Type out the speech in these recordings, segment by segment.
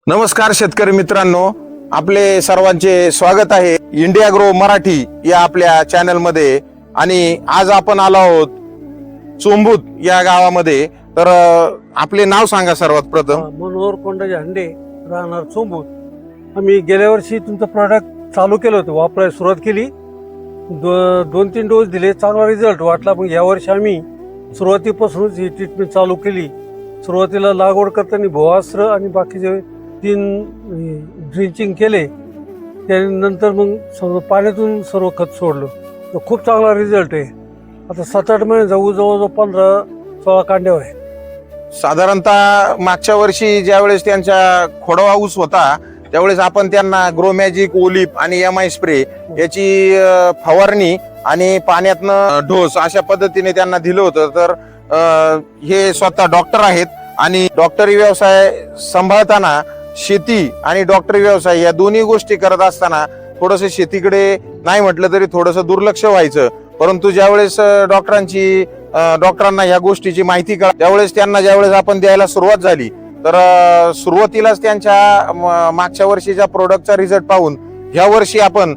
नमस्कार शेतकरी मित्रांनो, आपले सर्वांचे स्वागत आहे इंडिया ग्रो मराठी या आपल्या चॅनल मध्ये। आणि आज आपण आलो आहोत चोंबूत या गावामध्ये। तर आपले नाव सांगा सर्वात प्रथम। मनोहर कोंडाजी हंडे, राहणार चोंबूत। आम्ही गेल्या वर्षी तुमचं प्रॉडक्ट चालू केलं होतं, वापरायला सुरुवात केली, 2-3 डोस दिले, चांगला रिझल्ट वाटला। पण या वर्षी आम्ही सुरुवातीपासूनच ही ट्रीटमेंट चालू केली। सुरुवातीला लागवड करताना भुआस्त्र आणि बाकीचे 3 ड्रिंचिंग केले, त्यानंतर मग सर्व पाण्यातून सर्व खत सोडलं, तर खूप चांगला रिझल्ट आहे। आता 7-8 महिने जवळजवळ 15-16 कांड्या आहे। साधारणतः मागच्या वर्षी ज्यावेळेस त्यांचा खोडवा ऊस होता त्यावेळेस आपण त्यांना ग्रो मॅजिक, ओलिप आणि एमआय स्प्रे याची फवारणी आणि पाण्यातनं डोस अशा पद्धतीने त्यांना दिलं होतं। तर हे स्वतः डॉक्टर आहेत आणि डॉक्टरी व्यवसाय सांभाळताना शेती आणि डॉक्टरी व्यवसाय या दोन्ही गोष्टी करत असताना थोडंसं शेतीकडे नाही म्हटलं तरी थोडंसं दुर्लक्ष व्हायचं। परंतु ज्यावेळेस डॉक्टरांना या गोष्टीची माहिती कळली त्यावेळेस त्यांना ज्यावेळेस आपण द्यायला सुरुवात झाली तर सुरुवातीलाच त्यांच्या मागच्या वर्षीच्या प्रोडक्टचा रिझल्ट पाहून ह्या वर्षी आपण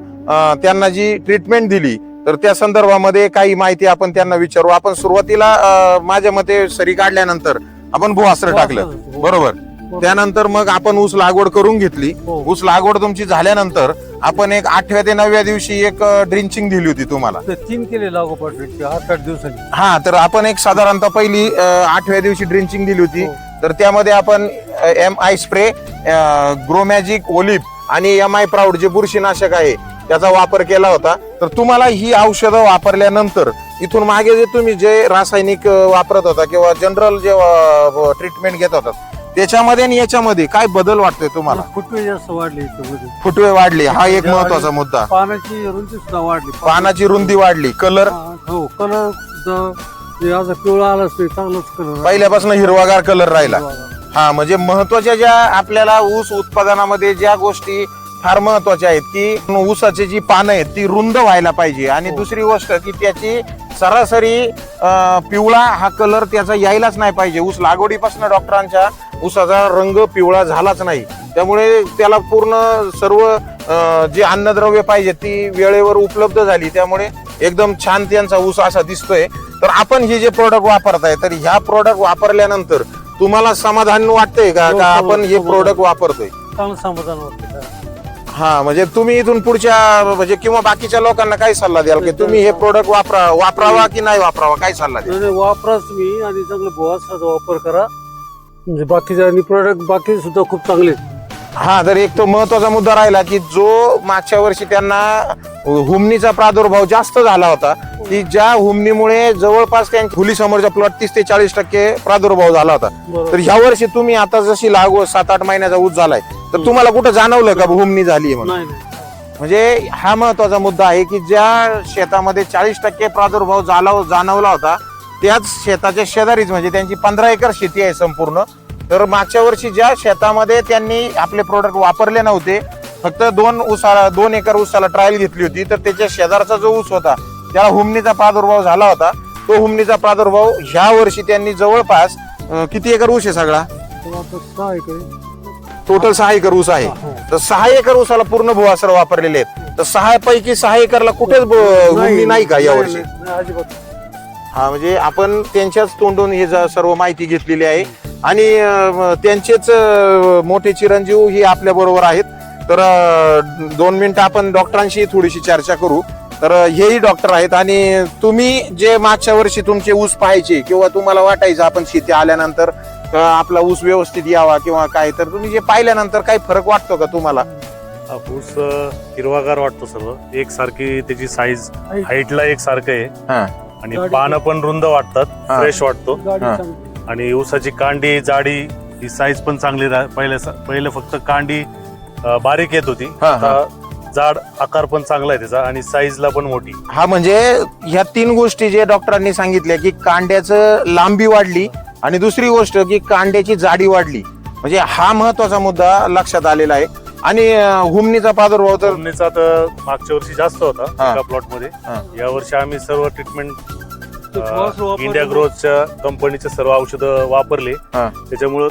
त्यांना जी ट्रीटमेंट दिली तर त्या संदर्भामध्ये काही माहिती आपण त्यांना विचारू। आपण सुरुवातीला माझ्या मते सरी काढल्यानंतर आपण भुआस्त्र टाकलं, बरोबर? त्यानंतर मग आपण ऊस लागवड करून घेतली। ऊस लागवड तुमची झाल्यानंतर आपण एक 8व्या ते 9व्या दिवशी एक ड्रिंचिंग दिली होती तुम्हाला। 3 केले लागोपाठ 8-8 दिवसांनी। हा, तर आपण एक साधारणतः पहिली 8व्या दिवशी ड्रिंचिंग दिली होती। तर त्यामध्ये आपण एमआय स्प्रे, ग्रो मॅजिक, ओलिप आणि एमआय प्राऊड जे बुरशीनाशक आहे त्याचा वापर केला होता। तर तुम्हाला ही औषधं वापरल्यानंतर इथून मागे जे तुम्ही जे रासायनिक वापरत होता किंवा जनरल जे ट्रीटमेंट घेत होता त्याच्यामध्ये आणि याच्यामध्ये काय बदल वाटतोय तुम्हाला? फुटवे जास्त वाढले, फुटवे वाढले, हा एक महत्वाचा मुद्दा। पानाची रुंदी सुद्धा वाढली, पानाची रुंदी वाढली, कलर कलर पिवळा आलाच नाही, चांगलाच कलर, पहिल्यापासून हिरवागार कलर राहिला। हा, म्हणजे महत्वाच्या ज्या आपल्याला ऊस उत्पादनामध्ये ज्या गोष्टी फार महत्वाच्या आहेत की ऊसाची जी पानं आहेत ती रुंद व्हायला पाहिजे आणि दुसरी गोष्ट की त्याची सरासरी पिवळा हा कलर त्याचा यायलाच नाही पाहिजे। ऊस लागवडीपासून डॉक्टरांच्या ऊसाचा रंग पिवळा झालाच नाही, त्यामुळे त्याला पूर्ण सर्व जे अन्नद्रव्य पाहिजे ती वेळेवर उपलब्ध झाली, त्यामुळे एकदम छान त्यांचा ऊस असा दिसतोय। तर आपण हे जे प्रोडक्ट वापरताय तर ह्या प्रोडक्ट वापरल्यानंतर तुम्हाला समाधान वाटतंय का आपण हे प्रोडक्ट वापरतोय? चांगलं समाधान वाटतं। हा, म्हणजे तुम्ही इथून पुढच्या म्हणजे किंवा बाकीच्या लोकांना काय सल्ला द्याल की तुम्ही हे प्रोडक्ट वापरावा की नाही वापरावा, काय सल्ला द्याल? वापराच तुम्ही आणि चांगलं भुआस्त्राचा वापर करा, म्हणजे बाकीचे आणि प्रोडक्ट बाकी सुद्धा खूप चांगले। हा, तर एक तो महत्वाचा मुद्दा राहिला की जो मागच्या वर्षी त्यांना हुमणीचा प्रादुर्भाव जास्त झाला होता, की ज्या हुमणीमुळे जवळपास त्यांच्या फुली समोरच्या प्लॉट 30 ते 40% प्रादुर्भाव झाला होता। तर ह्या वर्षी तुम्ही आता जशी लागवड 7-8 महिन्याचा ऊस झालाय तर तुम्हाला कुठं जाणवलं का हुमणी झाली म्हणून? म्हणजे हा महत्वाचा मुद्दा आहे की ज्या शेतामध्ये 40% प्रादुर्भाव जाणवला होता त्याच शेताच्या शेजारीच म्हणजे त्यांची 15 एकर शेती आहे संपूर्ण। तर मागच्या वर्षी ज्या शेतामध्ये त्यांनी आपले प्रोडक्ट वापरले नव्हते, फक्त 2 एकर ऊसाला ट्रायल घेतली होती, तर त्याच्या शेजारचा जो ऊस होता त्याला हुमणीचा प्रादुर्भाव झाला होता। तो हुमणीचा प्रादुर्भाव ह्या वर्षी त्यांनी जवळपास किती एकर ऊस आहे सगळा? टोटल 6 एकर ऊस आहे। तर 6 एकर ऊसाला पूर्ण भुआस्त्र वापरलेले आहेत। तर 6 पैकी 6 एकरला कुठेच हुमणी नाही का यावर्षी? हा, म्हणजे आपण त्यांच्याच तोंडून हे सर्व माहिती घेतलेली आहे आणि त्यांचेच मोठे चिरंजीव ही आपल्या बरोबर आहेत। तर 2 मिनिटं आपण डॉक्टरांशी थोडीशी चर्चा करू। तर हेही डॉक्टर आहेत आणि तुम्ही जे मागच्या वर्षी तुमचे ऊस पाहायचे किंवा तुम्हाला वाटायचं आपण शेती आल्यानंतर आपला ऊस व्यवस्थित यावा किंवा काय, तर तुम्ही जे पाहिल्यानंतर काही फरक वाटतो का तुम्हाला? ऊस हिरवागार वाटतो, सर्व एकसारखी त्याची साईज, हाईटला एकसारखं आहे आणि पानं पण रुंद वाटतात, फ्रेश वाटतो आणि ऊसाची कांडी जाडी ही साईज पण चांगली पहिले फक्त कांडी बारीक येत होती, जाड आकार पण चांगला आहे त्याचा आणि साईजला पण मोठी। हा, म्हणजे ह्या 3 गोष्टी जे डॉक्टरांनी सांगितल्या की कांड्याचं लांबी वाढली आणि दुसरी गोष्ट की कांड्याची जाडी वाढली, म्हणजे हा महत्वाचा मुद्दा लक्षात आलेला आहे। आणि हुमणीचा प्रादुर्भाव तर मागच्या वर्षी जास्त होता एका प्लॉट मध्ये, या वर्षी आम्ही सर्व ट्रीटमेंट इंडिया ग्रोथच्या कंपनीचे सर्व औषधं वापरले, त्याच्यामुळे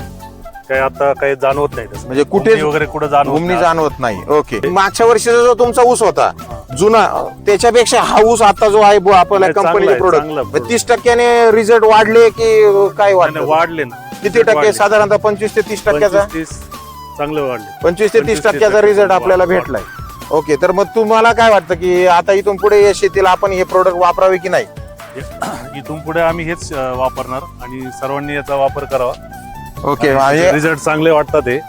काही आता काही जाणवत नाही तसं. म्हणजे कुठे हुमणी वगैरे कुठे हुमणी जाणवत नाही. ओके. मागच्या वर्षीचा जो तुमचा ऊस होता जुना, त्याच्यापेक्षा हा ऊस आता जो आहे आपल्याला चांगला कंपनीचे आहे, चांगला प्रोडक्ट product. 30% रिझल्ट वाढले की काय वाटतं? वाढले ना. किती टक्के? वाढले. साधारणतः 25 ते 30% 25-30 चांगले वाढले. 25 ते 30% रिझल्ट आपल्याला भेटलाय. ओके. तर मग तुम्हाला काय वाटतं की आता इथून पुढे या शेतीला आपण हे प्रोडक्ट वापरावे की नाही? इथून पुढे आम्ही हेच वापरणार आणि सर्वांनी याचा वापर करावा. ओके. रिझल्ट चांगले वाटतात हे.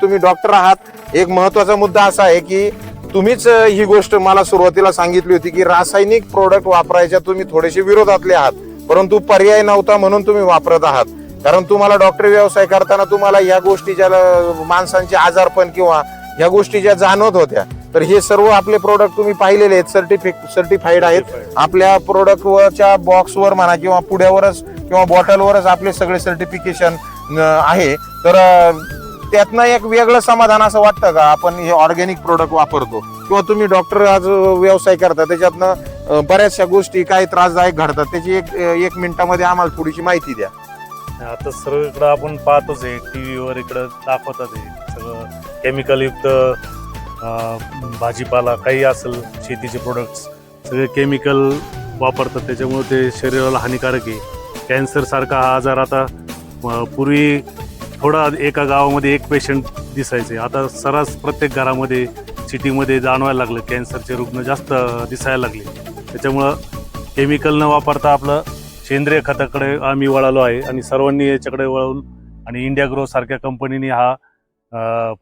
तुम्ही डॉक्टर आहात, एक महत्वाचा मुद्दा असा आहे की तुम्हीच ही गोष्ट मला सुरुवातीला सांगितली होती की रासायनिक प्रोडक्ट वापरायच्या तुम्ही थोडेसे विरोधातले आहात, परंतु पर्याय नव्हता म्हणून तुम्ही वापरत आहात. कारण तुम्हाला डॉक्टरी व्यवसाय करताना तुम्हाला या गोष्टी ज्या माणसांचे आजारपण किंवा या गोष्टी ज्या जाणवत होत्या, तर हे सर्व आपले प्रोडक्ट तुम्ही पाहिलेले आहेत, सर्टिफाईड आहेत. आपल्या प्रोडक्टच्या बॉक्सवर म्हणा किंवा पुढ्यावरच किंवा बॉटलवरच आपले सगळे सर्टिफिकेशन आहे. तर त्यातनं एक वेगळं समाधान असं वाटतं का आपण हे ऑर्गॅनिक प्रोडक्ट वापरतो, किंवा तुम्ही डॉक्टर आज व्यवसाय करता त्याच्यातनं बऱ्याचशा गोष्टी काही त्रासदायक घडतात, त्याची एक मिनिटामध्ये आम्हाला थोडीशी माहिती द्या. आता सर्व इकडं आपण पाहतोच आहे, टीव्हीवर इकडं दाखवतात आहे सगळं केमिकल युक्त भाजीपाला काही असेल, शेतीचे प्रोडक्ट्स सगळे केमिकल वापरतात, त्याच्यामुळे ते शरीराला हानिकारक आहे. कॅन्सर सारखा हा आजार आता पूर्वी थोडा एका गावामध्ये एक पेशंट दिसायचे, आता सर्रास प्रत्येक घरामध्ये सिटीमध्ये जाणवायला लागलं, कॅन्सरचे रुग्ण जास्त दिसायला लागले. त्याच्यामुळं केमिकल न वापरता आपलं सेंद्रिय खताकडे आम्ही वळालो आहे आणि सर्वांनी याच्याकडे वळून आणि इंडिया ग्रो सारख्या कंपनीने हा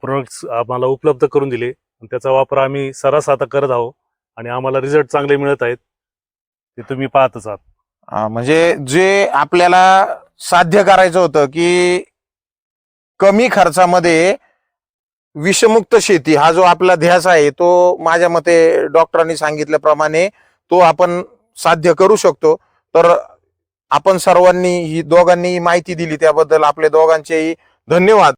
प्रोडक्ट्स आम्हाला उपलब्ध करून दिले. त्याचा वापर आम्ही सर्रास आता करत आहोत आणि आम्हाला रिझल्ट चांगले मिळत आहेत, ते तुम्ही पाहतच आहात. म्हणजे जे आपल्याला साध्य करायचं होतं की कमी खर्चामध्ये विषमुक्त शेती, हा जो आपला ध्यास आहे तो माझ्या मते डॉक्टरांनी सांगितल्याप्रमाणे तो आपण साध्य करू शकतो. तर आपण सर्वांनी ही दोघांनी माहिती दिली त्याबद्दल आपले दोघांचेही धन्यवाद.